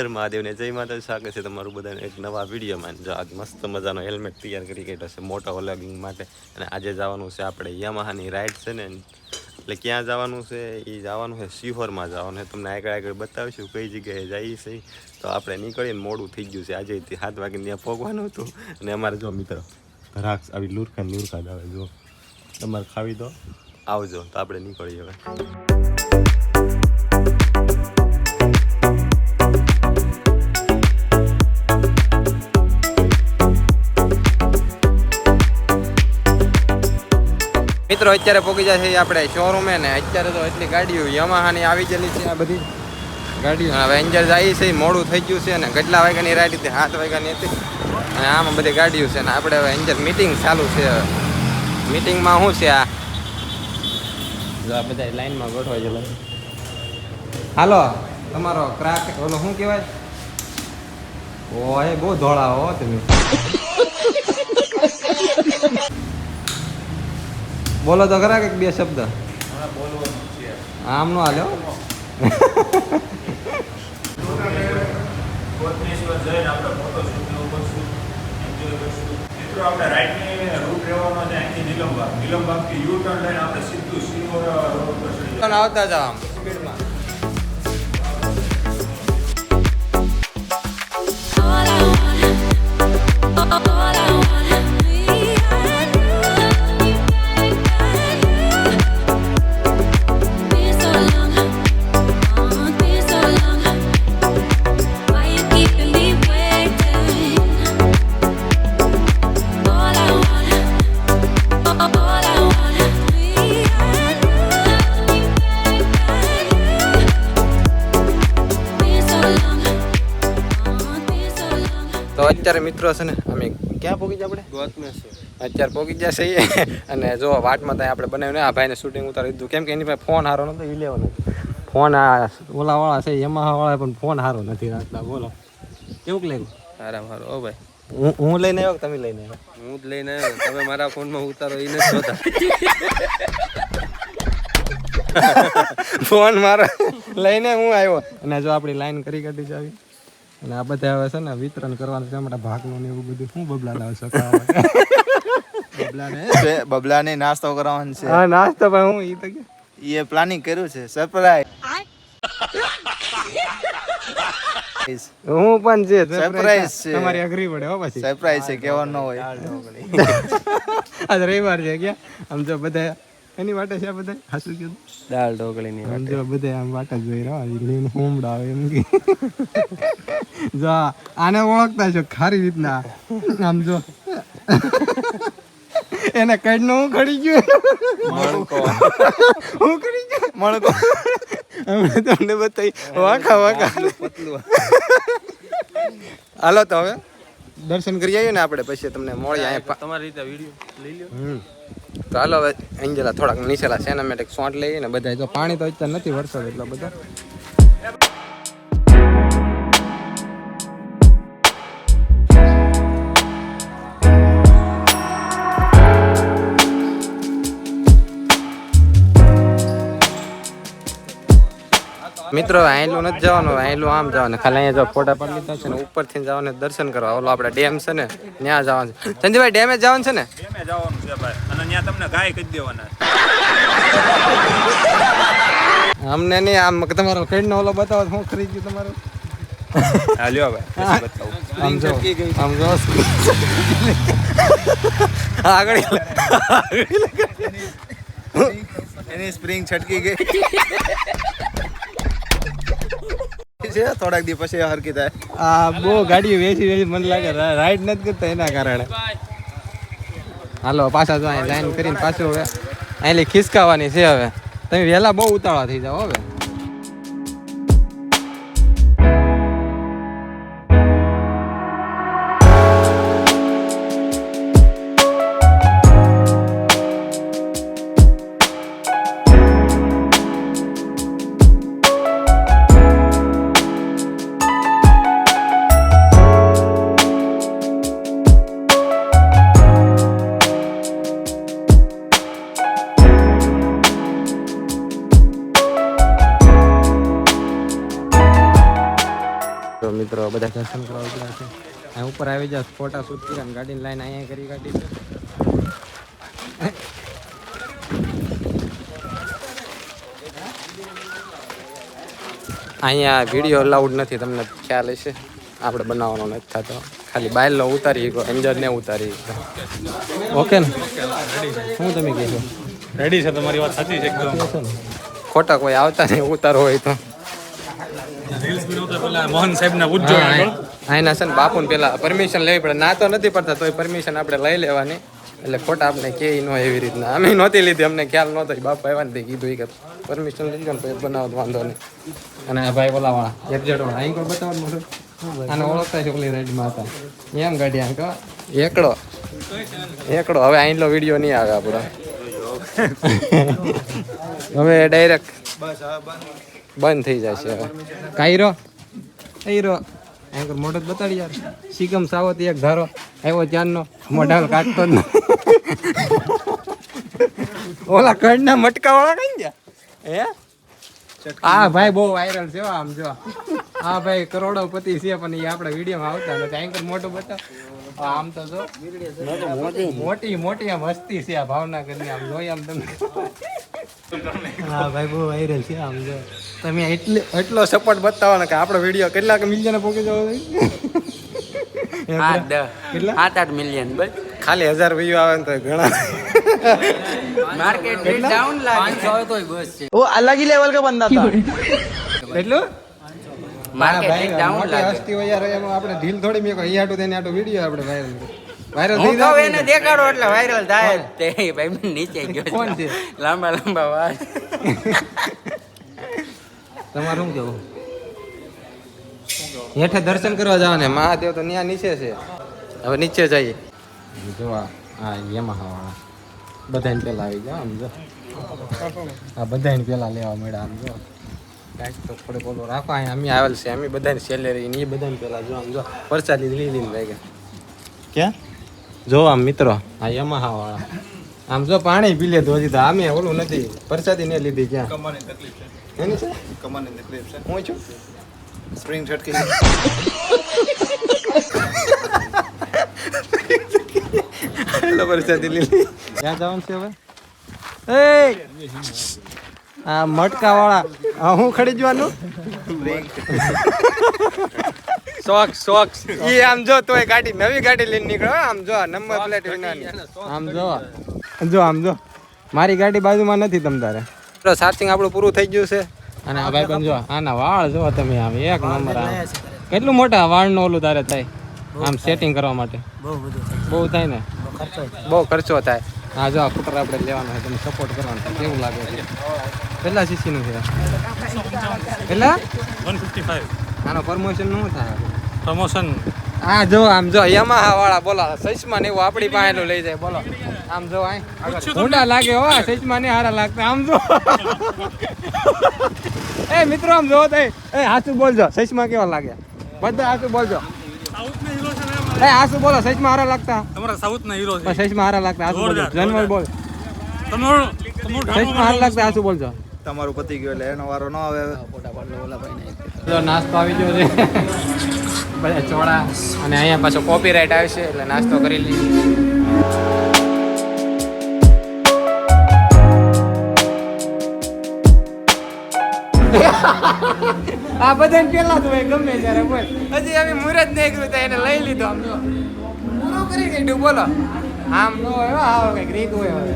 મહાદેવને જય માતા સ્વાગત છે તમારું બધાને એક નવા વિડીયોમાં. જો આજ મસ્ત મજાનો હેલ્મેટ તૈયાર કરી કાઢ્યો છે મોટા વ્લોગિંગ માટે. અને આજે જવાનું છે આપણે યામાહાની રાઈડ છે ને, એટલે ક્યાં જવાનું છે એ જવાનું છે શિહોરમાં જવાનું છે. તમને આગળ બતાવીશું કઈ જગ્યાએ જઈએ છીએ. તો આપણે નીકળીને મોડું થઈ ગયું છે આજે 7 વાગે ત્યાં પહોંચવાનું હતું. અને અમારે જો મિત્રો રાક્ષ આવી લુરખા જ આવે, જો તમારે ખાવી દો આવજો. તો આપણે નીકળીએ હવે. મિત્રો અત્યારે પહોંચી જાય છે આપણે શોરૂમે ને. અત્યારે તો એટલી ગાડીઓ યામાહાની આવી ગયેલી છે, આ બધી ગાડીઓ. હવે એન્જર જાય છે, મોડું થઈ ગયું છે. ને કેટલા વાગ્યાની રાઈડ હતી? 7 વાગ્યાની હતી. અને આમાં બધી ગાડીઓ છે ને આપણે હવે એન્જર મીટિંગ ચાલુ છે. મીટિંગમાં શું છે? આ બધા લાઈનમાં ગોઠવાય છે. હાલો, તમારો ક્રાક ઓલો શું કહેવાય? ઓય બહુ ધોળા હો તમે. બોલો તો ખરા કે 2 શબ્દ આમ નો હાલ્યો. આવતા જાવ સ્પીડમાં. તો અત્યારે મિત્રો છે ને અમે ક્યાં પહોંચી ગયા? આપણે ગોતમેશ્વર અત્યારે પહોંચી ગયા છીએ. અને જો વાટમાં ત્યાં આપણે બનાવીને આ ભાઈને શૂટિંગ ઉતારી દીધું, કેમ કે એની પાસે ફોન સારો નતો. એ લેવાનો ફોન આ ઓલાવાળા છે યમાહાવાળા, પણ ફોન સારો નથી રાખતા. બોલો કેવું લાગ્યું? સારું ઓ ભાઈ. હું લઈને આવ્યો કે તમે લઈને આવ્યો? હું જ લઈને આવ્યો. તમે મારા ફોનમાં ઉતારો એ નથી જોતા. ફોન મારો લઈને હું આવ્યો. અને જો આપણી લાઈન કરી કાઢી છે આવી. અને આ બધા હવે છે ને વિતરણ કરવાનું છે અમારા ભાગનું ને એવું બધું. શું બબલા લાવે છે? બબલાને નાસ્તો કરવાનો છે. હા નાસ્તો પણ હું ઈ તો કે એ પ્લાનિંગ કર્યું છે સરપ્રાઈઝ. હું પણ છે સરપ્રાઈઝ છે. તમારી અઘરી પડે હો. પછી સરપ્રાઈઝ છે, કહેવાનું ન હોય. આજ રવિવાર છે ક્યાં આમ જો બધા એની વાટે છે. બધા હાસુ કીધું દાળ ઢોકળીની આમ જો બધા આમ વાટ જ જોઈ રહ્યા. લીન હોમડા આવે એમ કે જો આને ઓળખતા છો ખારી રીતના. આમ જો એને કઈનો હું ખડી ગયો. હું ખડી ગયો મણકો. અમે તમને બતાવી વાખા હાલો તો હવે દર્શન કરી આવીએ ને આપણે, પછી તમને મળી અહીંયા તમારી રીતે વિડીયો લઈ લો. તો હાલો હવે એન્જલા થોડાક નીચેલા સિનેમેટિક શોટ લઈએ ને બધા. જો પાણી તો અત્યારે નથી વરસાદ એટલો બધો. મિત્રો આયલું નથી જવાનું, આયલું આમ જવાનું. ખાલી અહીંયા જો ફોટા પાડી લીધા છે ને ઉપરથી જવાનું દર્શન કરવા. ઓલો આપણે ડેમ છે ને ત્યાં જવાનું છે. સંજયભાઈ ડેમે જવાનું છે ને? ડેમે જવાનું છે ભાઈ. અને ત્યાં તમને ગાય કહી દેવાના. અમને નહીં આમ તમારો કઈનો ઓલો બતાવો શું ખરીદ્યું તમારું? હા લ્યો ભાઈ બતાવું. આમ જો આમ જો આગળ એની સ્પ્રિંગ છટકી ગઈ છે. થોડાક દી પછી હરકી થાય. આ બહુ ગાડીઓ વેચી મને લાગે રાઈડ નથી કરતા એના કારણે. હાલો પાછા જો અહીં લાઈન કરીને પાછું હવે અહીં ખિસકાવાની છે. હવે તમે વહેલા બહુ ઉતાવળા થઈ જાઓ હવે. મિત્રો બધા દર્શન કરવા ગયા છે. અહીં ઉપર આવી જાય ફોટા શૂટ કર્યા ગાડીની લાઈન અહીંયા કરી કાઢી છે. અહીંયા વિડીયો અલાઉડ નથી, તમને ખ્યાલ હશે. આપણે બનાવવાનો નથી થતો, ખાલી બાયલો ઉતારી ગયો, અંદર ને ઉતારી ગયો. ઓકે ને? શું તમે કહેશો? રેડી છે, તમારી વાત સાચી છે એકદમ. ખોટા કોઈ આવતા નહીં ઉતારો હોય તો. રીલ્સ બનાવતા પહેલા મોહન સાહેબને પૂછજો. આના છે ને બાપુને પેલા પરમિશન લેવી પડે. ના તો નથી પડતા, તોય પરમિશન આપણે લઈ લેવાની. એટલે ખોટા આપણે કે ન એવી રીતના અમે નહોતી લીધી, અમને ખ્યાલ નહોતો. બાપા આવ્યા ને કીધું કે પરમિશન લઈ ગયો ને પછી બનાવો વાંધો નહીં. અને આ ભાઈ બોલાવાળા એક જડો અહીં કોઈ બતાવવાનું આને ઓળખતા છે ઓલી રેડમાં હતા એમ ગાડી આમ કહો એકડો હવે અહીંનો વિડીયો નહીં આવે આપણો. હવે ડાયરેક્ટ બંધ થઈ જશે. હવે કાયરો અહીં મોઢો જ બતાડી યાર. શીકમ સાવત એક ધારો આવ્યો ચાંદનો મોઢા કાઢતો જ ઓલા કડના મટકા વાળા કઈ ગયા હે. હા ભાઈ બહુ વાયરલ છે આમ જો. હા ભાઈ કરોડોપતિ છે પણ એ આપણા વિડીયોમાં આવતા નથી. એન્કર મોટો બતાવ આમ તો જો મોટી આમ હસ્તી છે આ ભાવનગરની. આમ જોઈ આમ તમે. હા ભાઈ બહુ વાયરલ છે આમ જો. તમે એટલો સપોર્ટ બતાવો ને કે આપણો વિડીયો કેટલાક મિલિયન પહોંચી જવો જોઈએ. 7-8 મિલિયન બસ. ખાલી 1000 વ્યૂ આવે ને તો ઘણા. માર્કેટ રેટ ડાઉન લાગે 500 તોય બસ છે. वो अलग ही लेवल का बंदा था. એટલું માર્કેટ રેટ ડાઉન લાગે. હસ્તી હોય યાર એમાં આપણે ઢીલ થોડી મેં કહ્યું આટો તેને આટો વિડીયો આપણે વાયરલ થઈ હું કહું જાય. એને દેખાડો એટલે વાયરલ થાય જ. તે ભાઈ નીચે ગયો છે. કોણ છે? લાંબા વાળ. તમારું શું કેવું? હેઠે દર્શન કરવા જવાને મહાદેવ તો ત્યાં નીચે છે. હવે નીચે જઈએ. જો આ યમાહા વાળા બધાને પેલા આવી જાઓ આમ જો. આ બધાને પેલા લેવા મળ્યા આમ જો. કાંઈક તો થોડે બોલો રાખો. અહીંયા અમે આવેલ છે અમે બધાની સેલેરી ને એ બધાને પેલા જો આમ જો પરસાદી લીધી ને ભાઈ ક્યાં જો આમ મિત્રો આ યમાહા વાળા આમ જો પાણી પી લે તો હજી તો આમે ઓલું નથી પરસાદી ને લીધી ક્યાં કમરની તકલીફ છે. એની છે कमाने तकलीफ से હું છું स्प्रिंग छटकी હેલો પરસાદી લીધી. ક્યાં જવાનું છે હવે? એ આ મટકા વાળા આ હું ખરીદવાનું શોખ ઈ આમ જો તોય ગાડી નવી ગાડી લઈને નીકળો આમ જો નંબર પ્લેટ વિનાની આમ જો મારી ગાડી બાજુમાં નથી તમ તારે. ચાર્જિંગ આપણું પૂરું થઈ ગયું છે. અને આ ભાઈ બંધ જો આના વાળ જો તમે આમ એક નંબર. આમ કેટલું મોટા વાળનો ઓલું તારે થાય આમ સેટિંગ કરવા માટે બહુ થાય ને બહુ ખર્ચો થાય. હા જો આ ફૂટર આપણે લેવાનો છે તમે સપોર્ટ કરવાનો છે. કેવું લાગે છે? કેટલા સીસીનું છે? કેટલા 155 આનો પ્રમોશન નું થાય પ્રમોશન. હા જો આમ જો યમાહા વાળા બોલો સચમાં ને એવું આપણી પાસે લઈ જાય બોલો આમ જો ઊંડા લાગે હો સચમાં ને હારા લાગતા આમ જો. એ મિત્રો આમ જો એ હાસુ બોલજો સચમાં કેવા લાગે બધા હાસુ બોલજો. સાઉથના હીરો છે એ હાસુ બોલો સચમાં હારા લાગતા તમારા સાઉથના હીરો છે. સચમાં હારા લાગતા હાસુ બોલજો. જન્મલ બોલ તમારો સચમાં હારા લાગતા હાસુ બોલજો. તમારું પતિ ગયો એટલે એનો વારો ન આવે હવે. જો નાસ્તો આવી ગયો છે બધા ચોળા અને અહીંયા પાછો કોપીરાઇટ આવશે એટલે નાસ્તો કરી લઈએ. આ બધાને પેલા તો ગમે ત્યારે બોલ હજી અમે મુહૂર્ત નહીં કર્યું એને લઈ લીધો આમ જો પૂરું કરી દીધું બોલો આમ નો હોય આવો કઈક રીત હોય હવે.